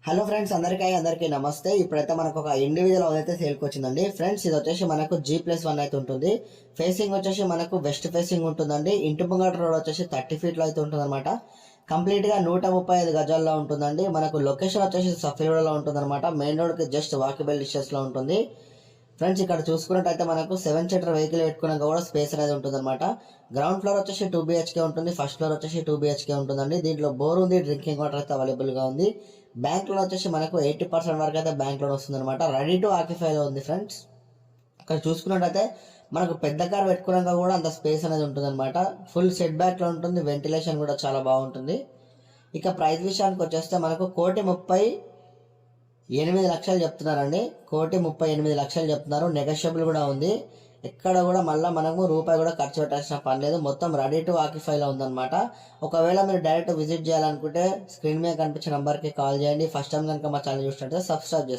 Hello friends, అందరికీ నమస్తే. ఇప్పుడైతే మనకు ఒక ఇండివిజువల్ హౌస్ అయితే సేల్కి వచ్చిందండి. ఫ్రెండ్స్, ఇది వచ్చేసి మనకు G+1 అయితే ఉంటుంది. ఫేసింగ్ వచ్చేసి మనకు వెస్ట్ ఫేసింగ్ ఉంటుందండి. ఇంటి ముంగట రోడ్ వచ్చేసి 30 ఫీట్లో అయితే ఉంటుంది అనమాట. కంప్లీట్గా 135 గజాల్లో ఉంటుందండి. మనకు లొకేషన్ వచ్చేసి సఫీగూడలో ఉంటుంది అనమాట. మెయిన్ రోడ్కి జస్ట్ వాకబుల్ డిస్టెన్స్లో ఉంటుంది. ఫ్రెండ్స్, ఇక్కడ చూసుకున్నట్టయితే మనకు 7 సీటర్ వెహికల్ పెట్టుకున్నాక కూడా స్పేస్ అనేది ఉంటుంది అనమాట. గ్రౌండ్ ఫ్లోర్ వచ్చేసి 2 BHK ఉంటుంది. ఫస్ట్ ఫ్లోర్ వచ్చేసి 2 BHK ఉంటుందండి. దీంట్లో బోర్ ఉంది, డ్రింకింగ్ వాటర్ అయితే అవైలబుల్గా ఉంది. బ్యాంక్ లోన్ వచ్చేసి మనకు 80% వరకు అయితే బ్యాంక్ లోన్ వస్తుంది అనమాట. రెడీ టు ఆక్యుపైలో ఉంది ఫ్రెండ్స్. ఇక్కడ చూసుకున్నట్టయితే మనకు పెద్ద కార్ పెట్టుకున్నాక కూడా అంత స్పేస్ అనేది ఉంటుంది అనమాట. ఫుల్ సెట్ బ్యాక్లో ఉంటుంది. వెంటిలేషన్ కూడా చాలా బాగుంటుంది. ఇక ప్రైస్ విషయానికి వచ్చేస్తే మనకు 1,38,00,000 చెప్తున్నారండి. 1,38,00,000 చెప్తున్నారు. నెగోషియబుల్ కూడా ఉంది. ఎక్కడ కూడా మళ్ళీ మనము రూపాయి కూడా ఖర్చు పెట్టాల్సిన పని లేదు. మొత్తం రెడీ టు ఆక్యుపైలో ఉందన్నమాట. ఒకవేళ మీరు డైరెక్ట్ విజిట్ చేయాలనుకుంటే స్క్రీన్ మీద కనిపించే నెంబర్కి కాల్ చేయండి. ఫస్ట్ టైం కనుక మా ఛానల్ చూసినట్టే సబ్స్క్రైబ్ చేయండి.